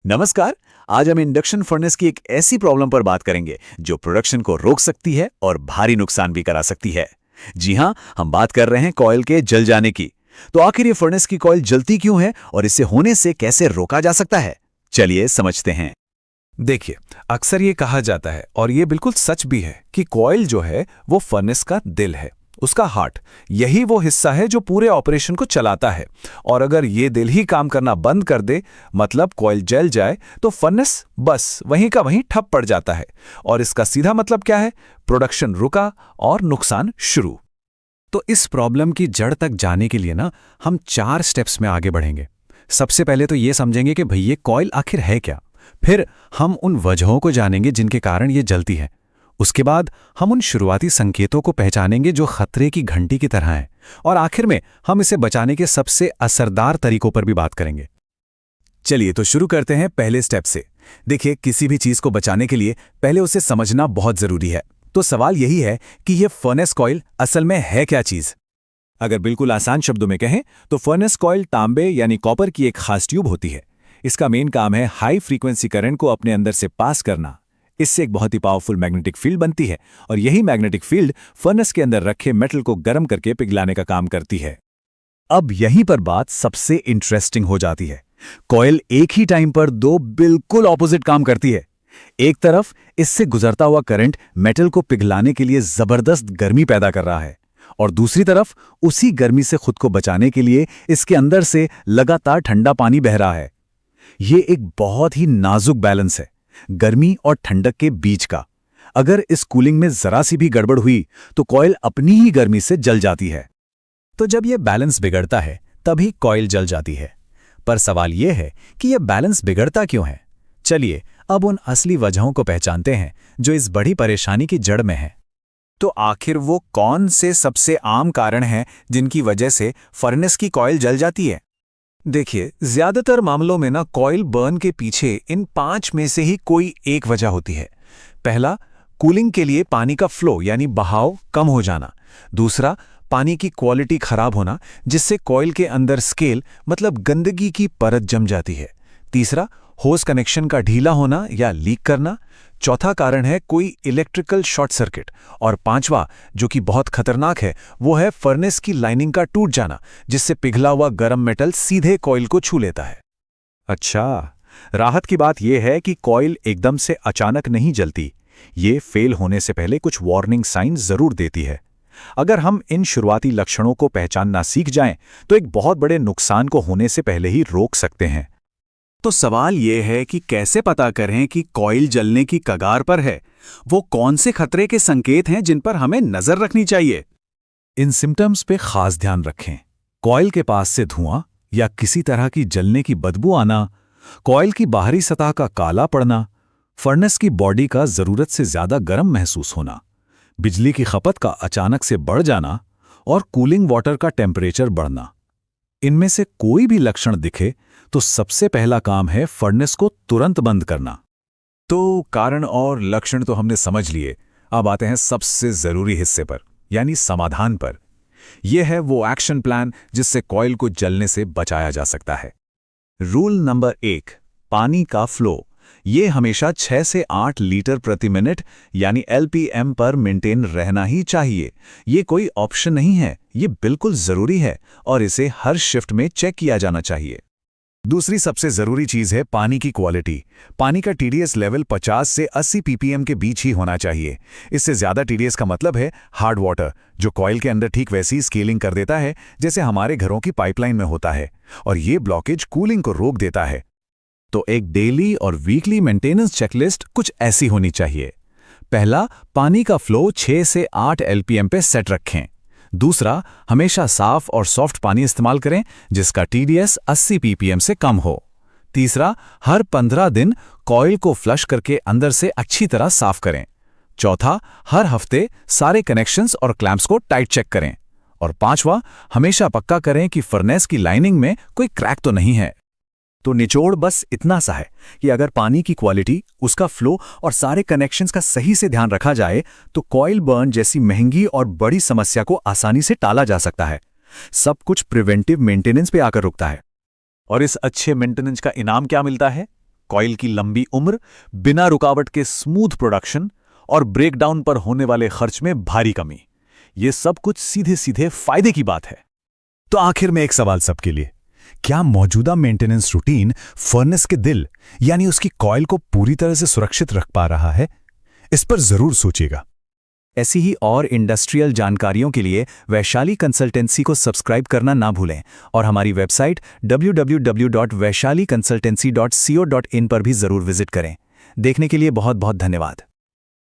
नमस्कार। आज हम इंडक्शन फर्नेस की एक ऐसी प्रॉब्लम पर बात करेंगे जो प्रोडक्शन को रोक सकती है और भारी नुकसान भी करा सकती है। जी हां, हम बात कर रहे हैं कॉइल के जल जाने की। तो आखिर ये फर्नेस की कॉइल जलती क्यों है और इसे होने से कैसे रोका जा सकता है? चलिए समझते हैं। देखिए, अक्सर ये कहा जाता है और ये बिल्कुल सच भी है कि कॉइल जो है वो फर्नेस का दिल है, उसका हार्ट। यही वो हिस्सा है जो पूरे ऑपरेशन को चलाता है। और अगर ये दिल ही काम करना बंद कर दे, मतलब कॉइल जल जाए, तो फर्नेस बस वहीं का वहीं ठप पड़ जाता है। और इसका सीधा मतलब क्या है? प्रोडक्शन रुका और नुकसान शुरू। तो इस प्रॉब्लम की जड़ तक जाने के लिए ना हम 4 स्टेप्स में आगे बढ़ेंगे। सबसे पहले तो ये समझेंगे कि भई ये कॉइल आखिर है क्या। फिर हम उन वजहों को जानेंगे जिनके कारण ये जलती है। उसके बाद हम उन शुरुआती संकेतों को पहचानेंगे जो खतरे की घंटी की तरह हैं। और आखिर में हम इसे बचाने के सबसे असरदार तरीकों पर भी बात करेंगे। चलिए तो शुरू करते हैं पहले स्टेप से। देखिए, किसी भी चीज को बचाने के लिए पहले उसे समझना बहुत जरूरी है। तो सवाल यही है कि यह फर्नेस कॉइल असल में है क्या चीज? अगर बिल्कुल आसान शब्दों में कहें तो फर्नेस कॉइल तांबे यानी कॉपर की एक खास ट्यूब होती है। इसका मेन काम है हाई फ्रीक्वेंसी करंट को अपने अंदर से पास करना। इससे एक बहुत ही पावरफुल मैग्नेटिक फील्ड बनती है और यही मैग्नेटिक फील्ड फर्नेस के अंदर रखे मेटल को गर्म करके पिघलाने का काम करती है। अब यहीं पर बात सबसे इंटरेस्टिंग हो जाती है। कॉइल एक ही टाइम पर दो बिल्कुल ऑपोजिट काम करती है। एक तरफ इससे गुजरता हुआ करंट मेटल को पिघलाने के लिए जबरदस्त गर्मी पैदा कर रहा है और दूसरी तरफ उसी गर्मी से खुद को बचाने के लिए इसके अंदर से लगातार ठंडा पानी बह रहा है। ये एक बहुत ही नाजुक बैलेंस है, गर्मी और ठंडक के बीच का। अगर इस कूलिंग में जरा सी भी गड़बड़ हुई तो कॉइल अपनी ही गर्मी से जल जाती है। तो जब यह बैलेंस बिगड़ता है तभी कॉइल जल जाती है। पर सवाल यह है कि यह बैलेंस बिगड़ता क्यों है? चलिए अब उन असली वजहों को पहचानते हैं जो इस बड़ी परेशानी की जड़ में है। तो आखिर वो कौन से सबसे आम कारण हैं जिनकी वजह से फर्नेस की कॉइल जल जाती है? देखिए, ज्यादातर मामलों में ना कॉइल बर्न के पीछे इन 5 में से ही कोई एक वजह होती है। पहला, कूलिंग के लिए पानी का फ्लो यानी बहाव कम हो जाना। दूसरा, पानी की क्वालिटी खराब होना जिससे कॉइल के अंदर स्केल मतलब गंदगी की परत जम जाती है। तीसरा, होस कनेक्शन का ढीला होना या लीक करना। चौथा कारण है कोई इलेक्ट्रिकल शॉर्ट सर्किट। और पांचवा, जो कि बहुत खतरनाक है, वो है फर्नेस की लाइनिंग का टूट जाना जिससे पिघला हुआ गर्म मेटल सीधे कॉइल को छू लेता है। अच्छा, राहत की बात यह है कि कॉइल एकदम से अचानक नहीं जलती। ये फेल होने से पहले कुछ वार्निंग साइन जरूर देती है। अगर हम इन शुरुआती लक्षणों को पहचानना सीख जाएं तो एक बहुत बड़े नुकसान को होने से पहले ही रोक सकते हैं। तो सवाल यह है कि कैसे पता करें कि कॉइल जलने की कगार पर है? वो कौन से खतरे के संकेत हैं जिन पर हमें नजर रखनी चाहिए? इन सिम्टम्स पे खास ध्यान रखें। कॉइल के पास से धुआं या किसी तरह की जलने की बदबू आना, कॉइल की बाहरी सतह का काला पड़ना, फर्नेस की बॉडी का जरूरत से ज्यादा गर्म महसूस होना, बिजली की खपत का अचानक से बढ़ जाना और कूलिंग वाटर का टेम्परेचर बढ़ना। इनमें से कोई भी लक्षण दिखे तो सबसे पहला काम है फर्नेस को तुरंत बंद करना। तो कारण और लक्षण तो हमने समझ लिए। अब आते हैं सबसे जरूरी हिस्से पर, यानी समाधान पर। यह है वो एक्शन प्लान जिससे कॉइल को जलने से बचाया जा सकता है। रूल नंबर 1, पानी का फ्लो। ये हमेशा 6 से 8 लीटर प्रति मिनट यानी LPM पर मेंटेन रहना ही चाहिए। ये कोई ऑप्शन नहीं है, ये बिल्कुल जरूरी है और इसे हर शिफ्ट में चेक किया जाना चाहिए। दूसरी सबसे जरूरी चीज है पानी की क्वालिटी। पानी का TDS लेवल 50 से 80 ppm के बीच ही होना चाहिए। इससे ज्यादा TDS का मतलब है हार्ड वाटर, जो कॉइल के अंदर ठीक वैसी स्केलिंग कर देता है जैसे हमारे घरों की पाइपलाइन में होता है, और ये ब्लॉकेज कूलिंग को रोक देता है। तो एक डेली और वीकली मेंटेनेंस चेकलिस्ट कुछ ऐसी होनी चाहिए। पहला, पानी का फ्लो 6 से 8 LPM पे सेट रखें। दूसरा, हमेशा साफ और सॉफ्ट पानी इस्तेमाल करें जिसका TDS 80 ppm से कम हो। तीसरा, हर 15 दिन कॉइल को फ्लश करके अंदर से अच्छी तरह साफ करें। चौथा, हर हफ्ते सारे कनेक्शंस और क्लैंप्स को टाइट चेक करें। और पांचवा, हमेशा पक्का करें कि फर्नेस की लाइनिंग में कोई क्रैक तो नहीं है। तो निचोड़ बस इतना सा है कि अगर पानी की क्वालिटी, उसका फ्लो और सारे कनेक्शंस का सही से ध्यान रखा जाए तो कॉइल बर्न जैसी महंगी और बड़ी समस्या को आसानी से टाला जा सकता है। सब कुछ प्रिवेंटिव मेंटेनेंस पे आकर रुकता है। और इस अच्छे मेंटेनेंस का इनाम क्या मिलता है? कॉइल की लंबी उम्र, बिना रुकावट के स्मूथ प्रोडक्शन और ब्रेकडाउन पर होने वाले खर्च में भारी कमी, ये सब कुछ सीधे सीधे फायदे की बात है। तो आखिर में एक सवाल सबके लिए, क्या मौजूदा मेंटेनेंस रूटीन फर्नेस के दिल यानी उसकी कॉइल को पूरी तरह से सुरक्षित रख पा रहा है? इस पर जरूर सोचिएगा। ऐसी ही और इंडस्ट्रियल जानकारियों के लिए वैशाली कंसल्टेंसी को सब्सक्राइब करना ना भूलें और हमारी वेबसाइट www.vaishaliconsultancy.co.in पर भी जरूर विजिट करें। देखने के लिए बहुत बहुत धन्यवाद।